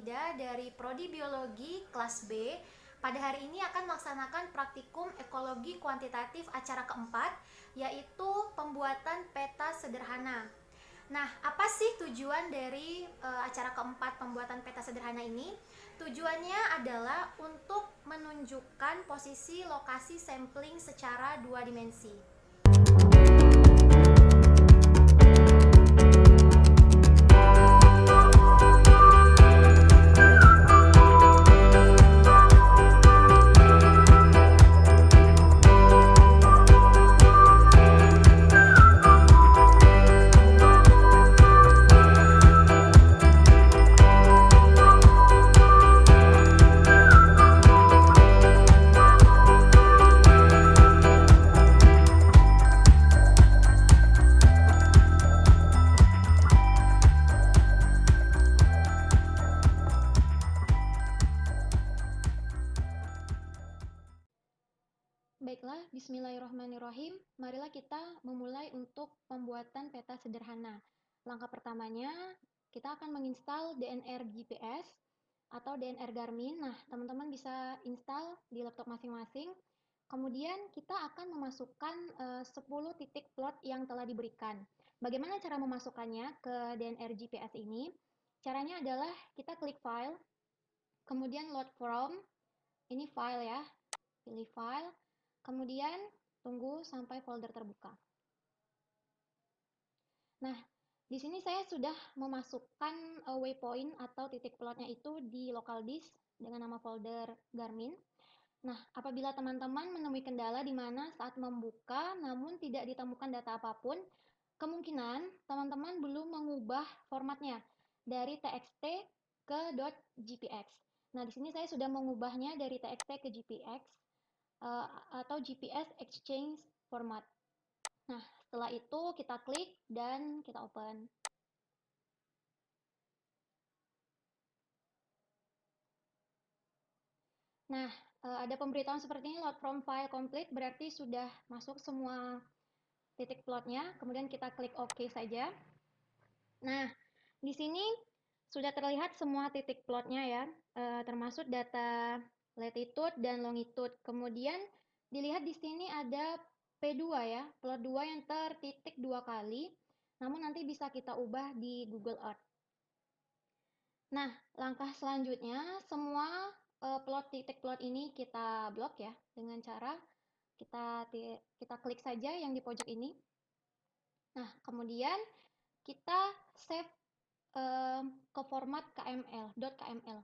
Hamida dari Prodi Biologi kelas B. Pada hari ini akan melaksanakan praktikum ekologi kuantitatif acara keempat, yaitu pembuatan peta sederhana. Nah, apa sih tujuan dari acara keempat pembuatan peta sederhana ini? Tujuannya adalah untuk menunjukkan posisi lokasi sampling secara dua dimensi. Baiklah, bismillahirrahmanirrahim. Marilah kita memulai untuk pembuatan peta sederhana. Langkah pertamanya, kita akan menginstal DNR GPS atau DNR Garmin. Nah, teman-teman bisa install di laptop masing-masing. Kemudian kita akan memasukkan 10 titik plot yang telah diberikan. Bagaimana cara memasukkannya ke DNR GPS ini? Caranya adalah kita klik file, kemudian load from, ini file ya, pilih file, kemudian tunggu sampai folder terbuka. Nah, di sini saya sudah memasukkan waypoint atau titik plotnya itu di local disk dengan nama folder Garmin. Nah, apabila teman-teman menemui kendala di mana saat membuka namun tidak ditemukan data apapun, kemungkinan teman-teman belum mengubah formatnya dari txt ke .gpx. Nah, di sini saya sudah mengubahnya dari txt ke GPX atau GPS Exchange Format. Nah, setelah itu kita klik dan kita open. Nah, ada pemberitahuan seperti ini, load from file complete, berarti sudah masuk semua titik plotnya. Kemudian kita klik OK saja. Nah, di sini sudah terlihat semua titik plotnya ya, termasuk data latitude dan longitude. Kemudian dilihat di sini ada P2 ya, plot 2 yang tertitik 2 kali, namun nanti bisa kita ubah di Google Earth. Nah, langkah selanjutnya semua titik plot ini kita blok ya, dengan cara kita klik saja yang di pojok ini. Nah, kemudian kita save ke format .kml.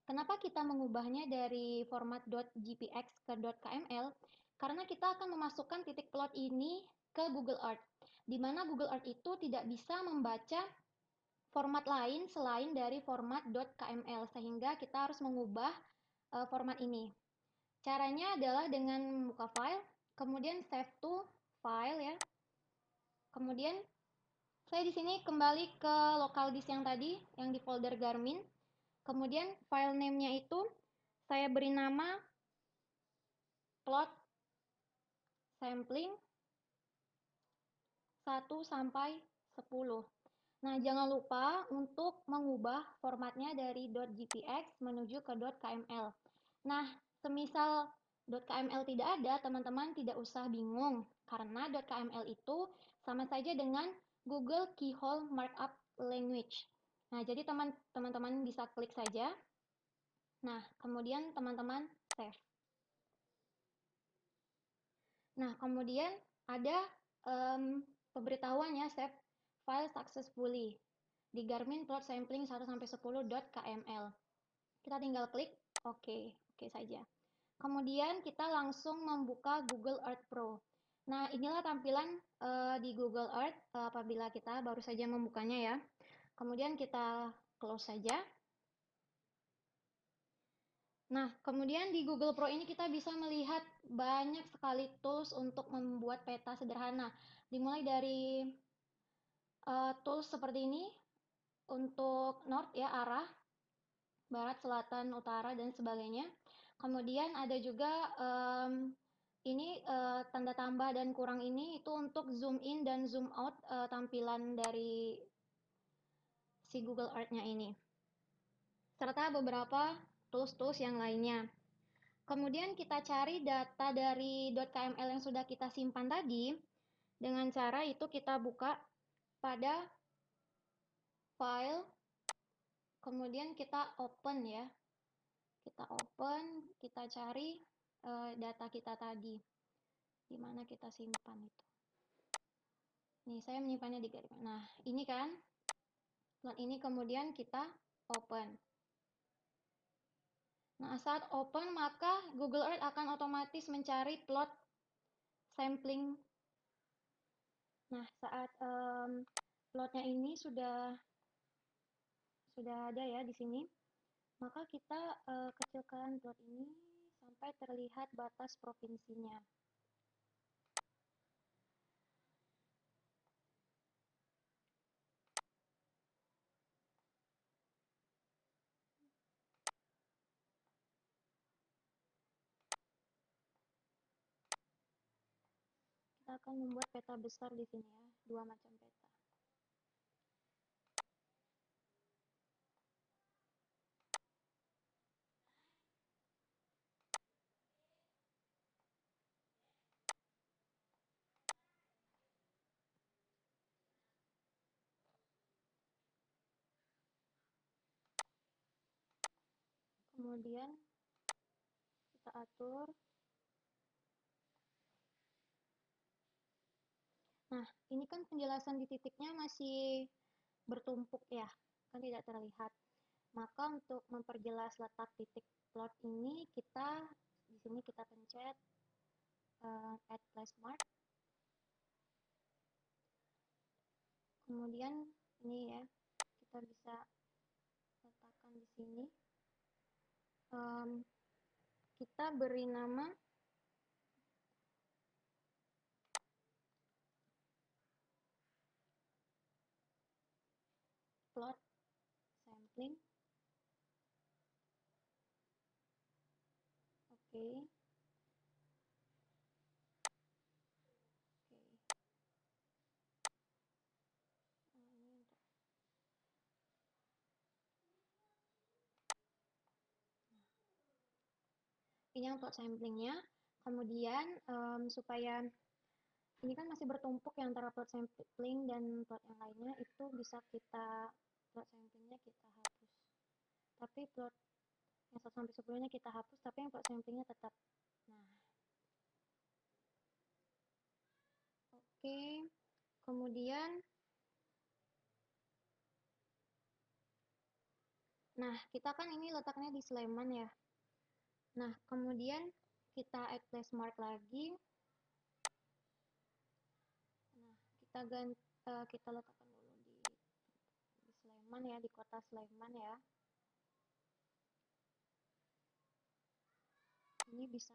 Kenapa kita mengubahnya dari format .gpx ke .kml? Karena kita akan memasukkan titik plot ini ke Google Earth, di mana Google Earth itu tidak bisa membaca format lain selain dari format .kml, sehingga kita harus mengubah format ini. Caranya adalah dengan membuka file, kemudian save to file ya. Kemudian saya di sini kembali ke local disk yang tadi, yang di folder Garmin. Kemudian file name-nya itu saya beri nama plot sampling 1 sampai 10. Nah, jangan lupa untuk mengubah formatnya dari .gpx menuju ke .kml. Nah, semisal .kml tidak ada, teman-teman tidak usah bingung, karena .kml itu sama saja dengan Google Keyhole Markup Language. Nah, jadi teman-teman bisa klik saja. Nah, kemudian teman-teman save. Nah, kemudian ada pemberitahuan ya, save file successfully di Garmin plot sampling 1-10.kml. Kita tinggal klik OK saja. Kemudian kita langsung membuka Google Earth Pro. Nah, inilah tampilan di Google Earth apabila kita baru saja membukanya ya. Kemudian kita close saja. Nah, kemudian di Google Pro ini kita bisa melihat banyak sekali tools untuk membuat peta sederhana. Dimulai dari tools seperti ini untuk north ya, arah, barat, selatan, utara, dan sebagainya. Kemudian ada juga ini tanda tambah dan kurang ini itu untuk zoom in dan zoom out tampilan dari si Google Earth-nya ini. serta beberapa tools-tools yang lainnya. Kemudian kita cari data dari .kml yang sudah kita simpan tadi. Dengan cara itu kita buka pada file, kemudian kita open ya. Kita open, kita cari data kita tadi. Di mana kita simpan itu. Nih, saya menyimpannya di garis. Nah, ini kan plot ini kemudian kita open. Nah, saat open maka Google Earth akan otomatis mencari plot sampling. Nah, saat plotnya ini sudah ada ya di sini, maka kita kecilkan plot ini sampai terlihat batas provinsinya. Kita akan membuat peta besar di sini ya, 2 macam peta. Kemudian kita atur. Nah, ini kan penjelasan di titiknya masih bertumpuk ya, kan tidak terlihat. Maka untuk memperjelas letak titik plot ini, kita di sini kita pencet add place mark. Kemudian ini ya, kita bisa letakkan di sini. Kita beri nama plot sampling. Oke. Ini yang plot samplingnya. Kemudian supaya ini kan masih bertumpuk ya antara plot sampling dan plot yang lainnya, itu bisa kita plot samplingnya kita hapus. Tapi plot yang 1 sampai 10-nya kita hapus, tapi yang plot samplingnya tetap. Nah. Oke. Kemudian nah, kita kan ini letaknya di Sleman ya. Nah, kemudian kita add place mark lagi. Nah, kita letakkan dulu di Sleman ya, di kota Sleman ya. Ini bisa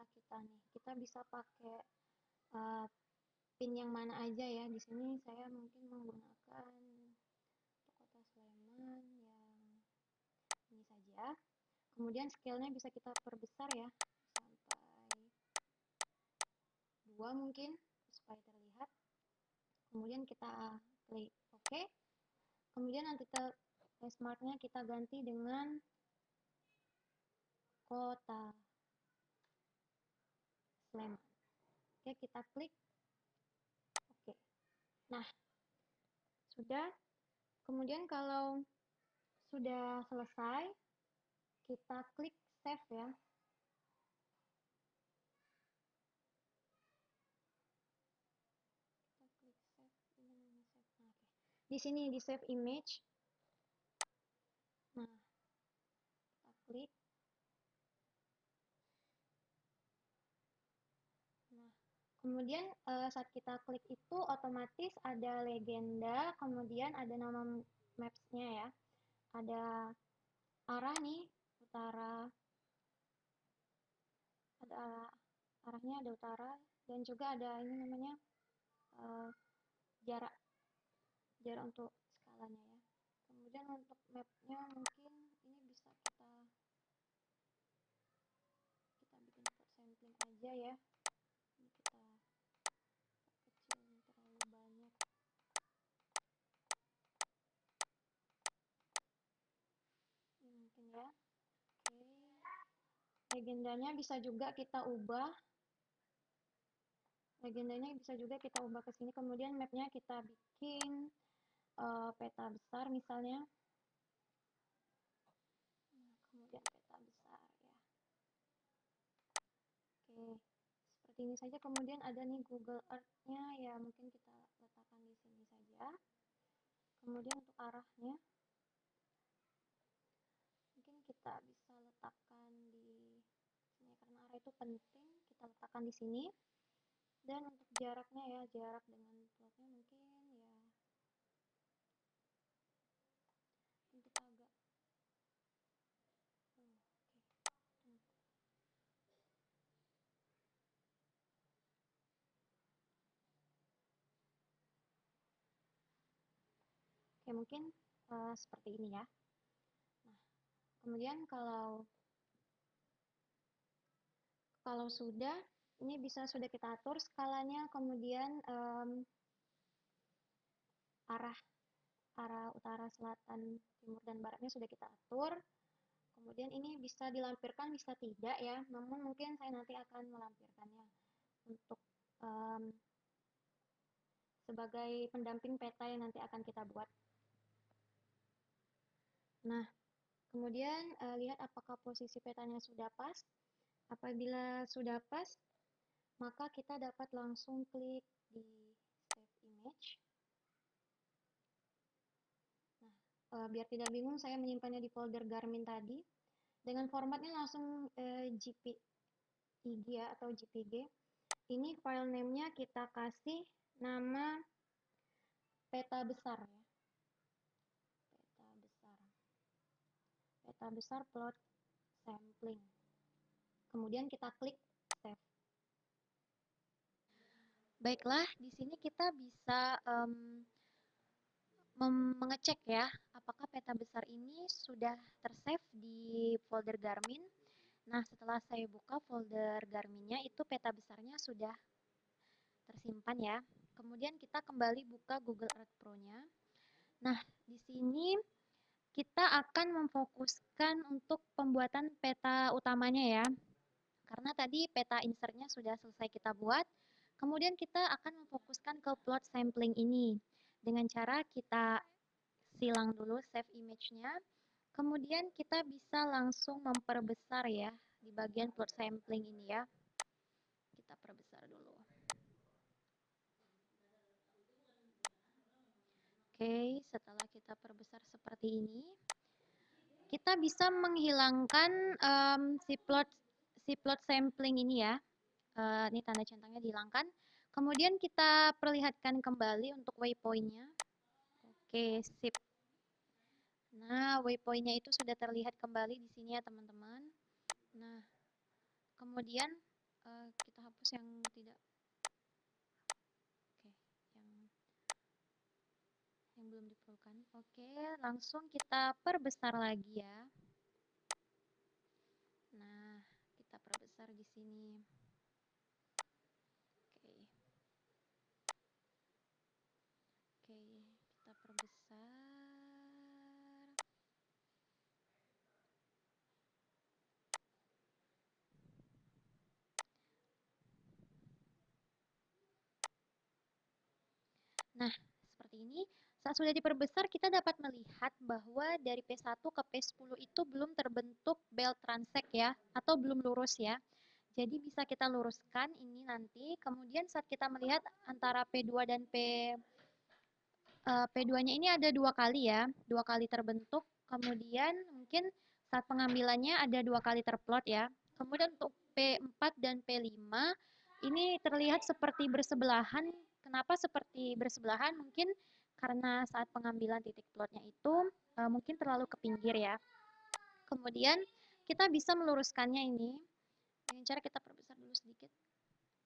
kita bisa pakai pin yang mana aja ya. Di sini saya mungkin menggunakan kota Sleman yang ini saja. Kemudian scale-nya bisa kita perbesar ya, sampai 2 mungkin, supaya terlihat. Kemudian kita klik OK. Kemudian nanti place mark-nya kita ganti dengan kota Sleman. Oke, kita klik OK. Nah, sudah. Kemudian kalau sudah selesai, kita klik save ya. Kita klik save, ini save. Nah, oke. Di sini di save image. Nah, kita klik. Nah, kemudian saat kita klik itu otomatis ada legenda, kemudian ada nama maps-nya ya. Ada arah nih, utara. Ada arahnya, ada utara, dan juga ada ini namanya jarak untuk skalanya ya. Kemudian untuk mapnya mungkin ini bisa kita bikin plot sampling aja ya. Ini kita kecilin terlalu banyak. Ini mungkin ya. Legendanya bisa juga kita ubah. Legendanya bisa juga kita ubah ke sini. Kemudian mapnya kita bikin peta besar misalnya. Kemudian peta besar ya. Oke, seperti ini saja. Kemudian ada nih Google Earth-nya ya, mungkin kita letakkan di sini saja. Kemudian untuk arahnya, mungkin kita bisa letakkan di sini karena arah itu penting. Kita letakkan di sini. Dan untuk jaraknya ya, jarak dengan plotnya mungkin ya untuk agak oke. Oke, mungkin seperti ini ya. Nah, kemudian kalau sudah, ini bisa sudah kita atur skalanya, kemudian arah arah utara, selatan, timur, dan baratnya sudah kita atur. Kemudian ini bisa dilampirkan, bisa tidak ya. Namun mungkin saya nanti akan melampirkannya untuk sebagai pendamping peta yang nanti akan kita buat. Nah, kemudian lihat apakah posisi petanya sudah pas. Apabila sudah pas, maka kita dapat langsung klik di Save Image. Nah, biar tidak bingung, saya menyimpannya di folder Garmin tadi. Dengan formatnya langsung JPEG ya, atau JPG. Ini file name-nya kita kasih nama peta besar ya. Peta besar. Peta besar plot sampling. Kemudian kita klik save. Baiklah, di sini kita bisa mengecek ya, apakah peta besar ini sudah tersave di folder Garmin. Nah, setelah saya buka folder Garminnya, itu peta besarnya sudah tersimpan ya. Kemudian kita kembali buka Google Earth Pro-nya. Nah, di sini kita akan memfokuskan untuk pembuatan peta utamanya ya. Karena tadi peta insert-nya sudah selesai kita buat. Kemudian kita akan memfokuskan ke plot sampling ini. Dengan cara kita silang dulu save image-nya. Kemudian kita bisa langsung memperbesar ya di bagian plot sampling ini ya. Kita perbesar dulu. Oke, setelah kita perbesar seperti ini, kita bisa menghilangkan si plot sampling ini ya. Ini tanda centangnya dihilangkan. Kemudian kita perlihatkan kembali untuk waypoint-nya. Oke, sip. Nah, waypoint-nya itu sudah terlihat kembali di sini ya teman-teman. Nah, kemudian kita hapus yang tidak. Oke, yang belum diperlukan. Oke, langsung kita perbesar lagi ya. Nah, kita perbesar di sini. Oke. Oke, kita perbesar. Nah, seperti ini. Saat sudah diperbesar, kita dapat melihat bahwa dari P1 ke P10 itu belum terbentuk belt transect ya, atau belum lurus ya. Jadi bisa kita luruskan ini nanti. Kemudian saat kita melihat antara P2 dan P2-nya ini ada 2 kali ya, 2 kali terbentuk. Kemudian mungkin saat pengambilannya ada 2 kali terplot ya. Kemudian untuk P4 dan P5 ini terlihat seperti bersebelahan. Kenapa seperti bersebelahan? Mungkin karena saat pengambilan titik plotnya itu mungkin terlalu ke pinggir ya. Kemudian kita bisa meluruskannya ini dengan cara kita perbesar dulu sedikit.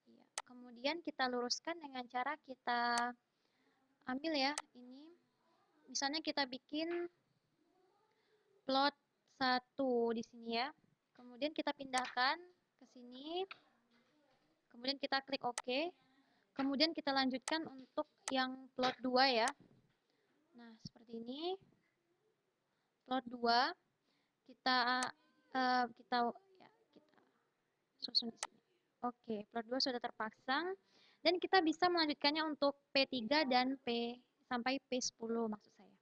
Iya. Kemudian kita luruskan dengan cara kita ambil ya ini. Misalnya kita bikin plot 1 di sini ya. Kemudian kita pindahkan ke sini. Kemudian kita klik OK. Kemudian kita lanjutkan untuk yang plot 2 ya. Nah, seperti ini. Plot 2 kita ya, susun di sini. Oke, plot 2 sudah terpasang dan kita bisa melanjutkannya untuk P3 dan P sampai P10 maksud saya.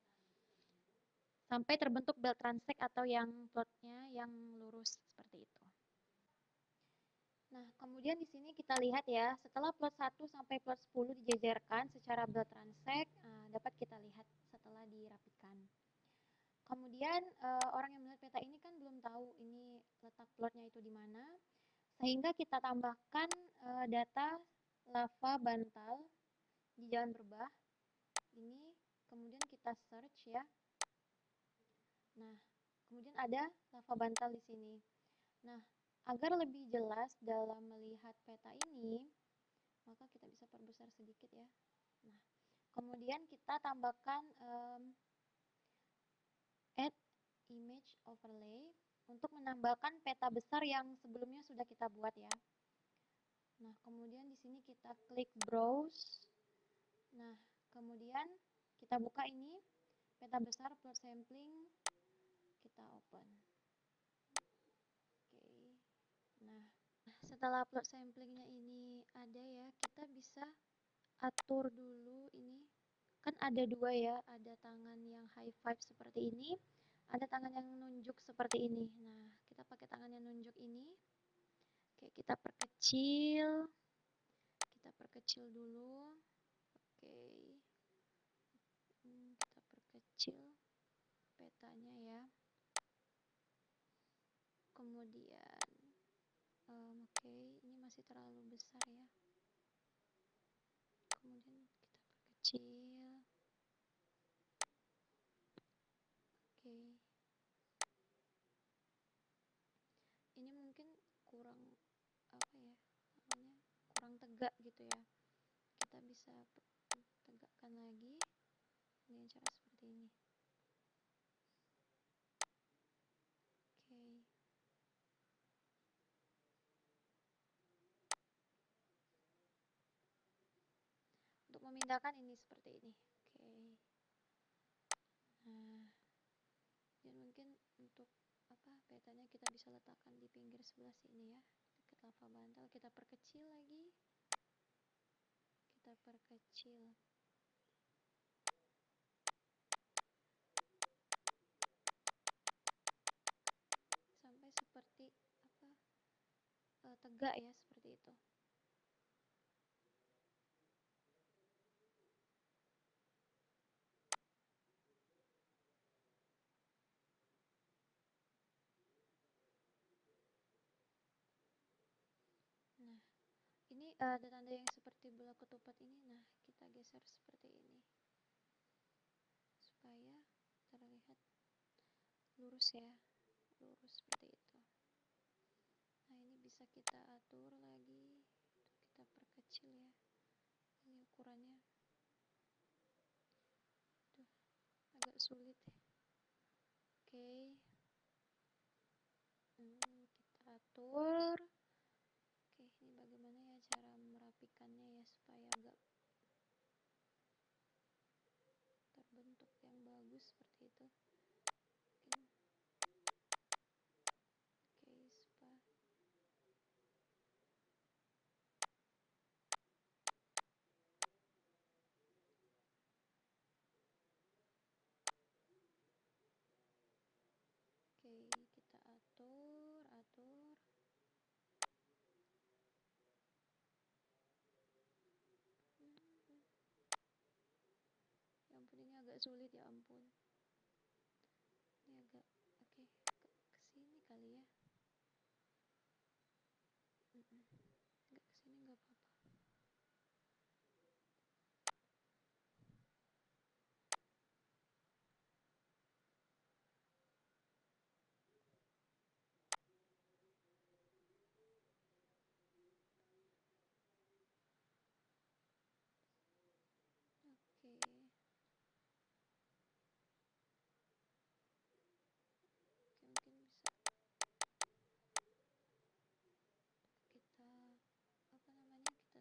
Sampai terbentuk belt transect atau yang plotnya yang lurus seperti itu. Nah, kemudian di sini kita lihat ya, setelah plot 1 sampai plot 10 dijajarkan secara belt transect, dapat kita lihat setelah dirapikan. Kemudian orang yang melihat peta ini kan belum tahu ini letak plotnya itu di mana, sehingga kita tambahkan data lava bantal di jalan berbah. Ini kemudian kita search ya. Nah, kemudian ada lava bantal di sini. Nah, agar lebih jelas dalam melihat peta ini, maka kita bisa perbesar sedikit ya. Nah, kemudian kita tambahkan add image overlay untuk menambahkan peta besar yang sebelumnya sudah kita buat ya. Nah, kemudian di sini kita klik browse. Nah, kemudian kita buka ini peta besar plot sampling, kita open. Oke. Nah, setelah plot samplingnya ini ada ya, kita bisa atur dulu ini. Kan ada dua ya, ada tangan yang high five seperti ini, ada tangan yang nunjuk seperti ini. Nah, kita pakai tangan yang nunjuk ini. Oke, kita perkecil dulu. Oke, kita perkecil petanya ya. Kemudian, oke, ini masih terlalu besar ya. Kemudian kita perkecil. Oke, ini mungkin kurang apa ya namanya, kurang tegak gitu ya. Kita bisa tegakkan lagi dengan cara seperti ini. Oke. Untuk memindahkan ini seperti ini. Oke. Nah, dan mungkin untuk petanya kita bisa letakkan di pinggir sebelah sini ya, dekat lava bantal. Kita perkecil lagi. Kita perkecil. Sampai seperti tegak ya, seperti itu. Nah, ini ada tanda yang seperti bola ketupat ini. Nah, kita geser seperti ini supaya terlihat lurus ya, lurus seperti itu. Nah, ini bisa kita atur lagi, kita perkecil ya, ini ukurannya. Duh, agak sulit ya. Oke, kita atur. Oke, ini bagaimana ya cara merapikannya ya supaya agak terbentuk yang bagus seperti itu. Oke, supaya kita atur. Ya ampun, ini agak sulit ya ampun. Ini agak kesini kali ya. Agak kesini nggak apa-apa. Oke. Mungkin bisa kita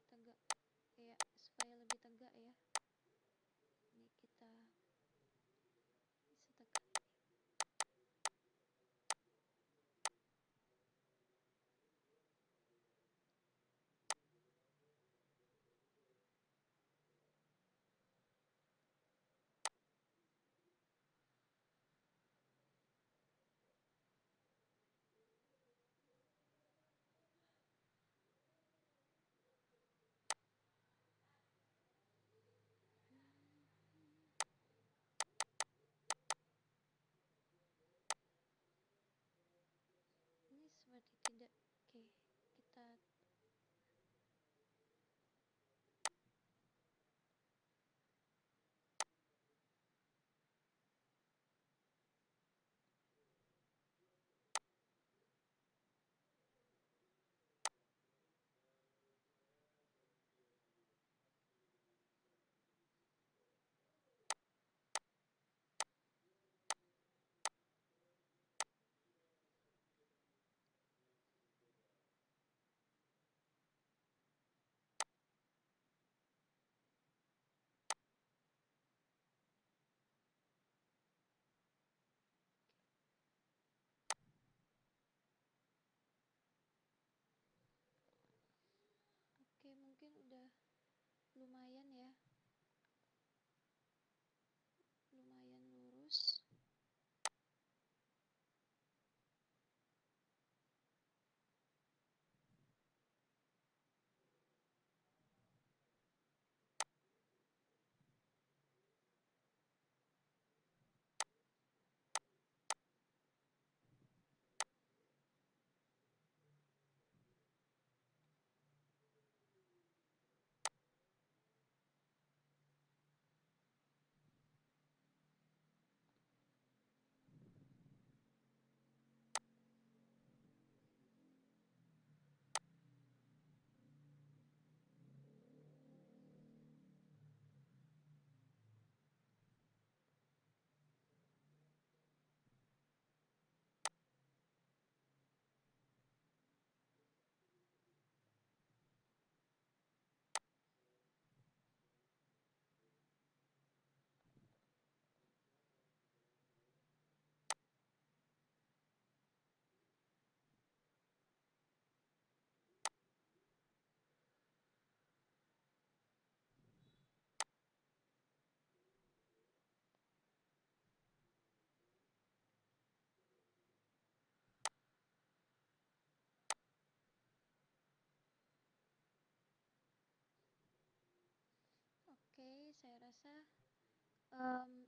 saya rasa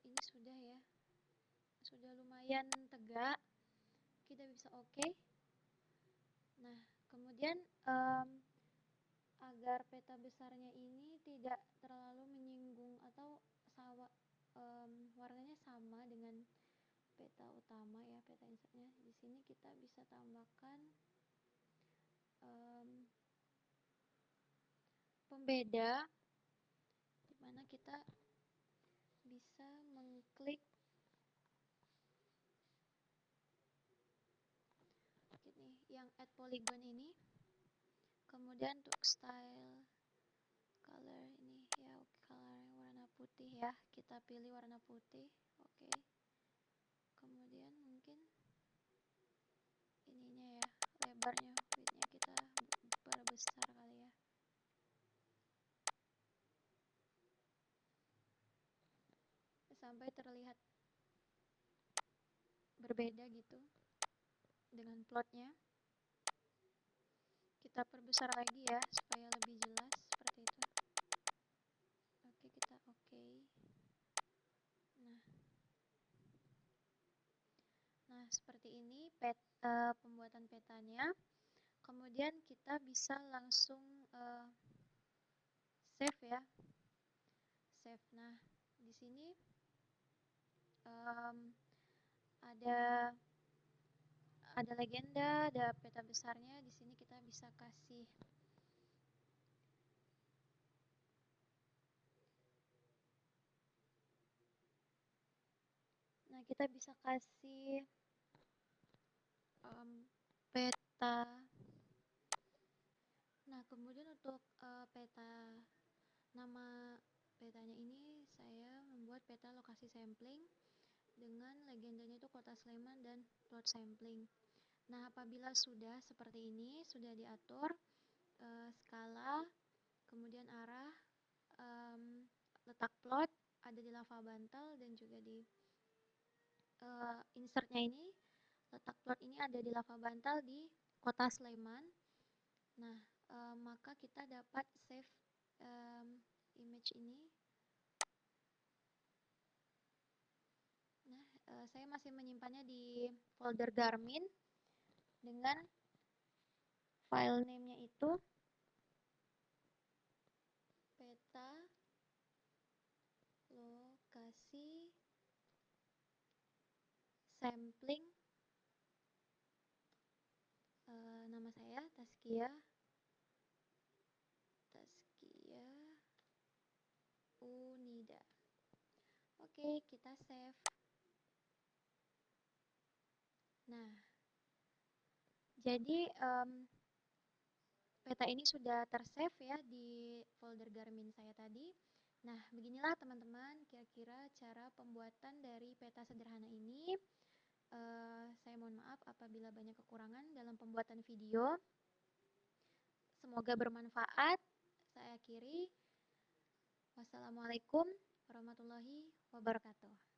ini sudah ya, sudah lumayan tegak, kita bisa oke. Nah, kemudian agar peta besarnya ini tidak terlalu menyinggung atau warnanya sama dengan peta utama ya, peta insertnya. Di sini kita bisa tambahkan pembeda, di mana kita bisa mengklik gini, yang add polygon ini. Kemudian untuk style color ini ya, color warna putih ya, kita pilih warna putih. Oke. Kemudian mungkin ininya ya, lebarnya, widthnya kita perbesar kali ya, sampai terlihat berbeda gitu dengan plotnya. Kita perbesar lagi ya supaya lebih jelas seperti itu. Oke, kita oke. Nah, seperti ini pembuatan petanya. Kemudian kita bisa langsung save ya. Save. Nah, di sini ada legenda, ada peta besarnya. Di sini kita bisa kasih kita bisa kasih peta. Nah, kemudian untuk nama petanya ini saya membuat peta lokasi sampling dengan legendanya itu Kota Sleman dan plot sampling. Nah, apabila sudah seperti ini, sudah diatur skala, kemudian arah, letak plot, ada di lava bantal dan juga di insertnya ini, letak plot ini ada di lava bantal di Kota Sleman. Nah, maka kita dapat save image ini. Nah, saya masih menyimpannya di folder Garmin dengan file name-nya itu peta lokasi sampling, nama saya Taskia Unida. Oke, kita save. Nah, jadi peta ini sudah tersave ya di folder Garmin saya tadi. Nah, beginilah teman-teman kira-kira cara pembuatan dari peta sederhana ini. Saya mohon maaf apabila banyak kekurangan dalam pembuatan video. Semoga bermanfaat. Saya akhiri. Wassalamualaikum warahmatullahi wabarakatuh.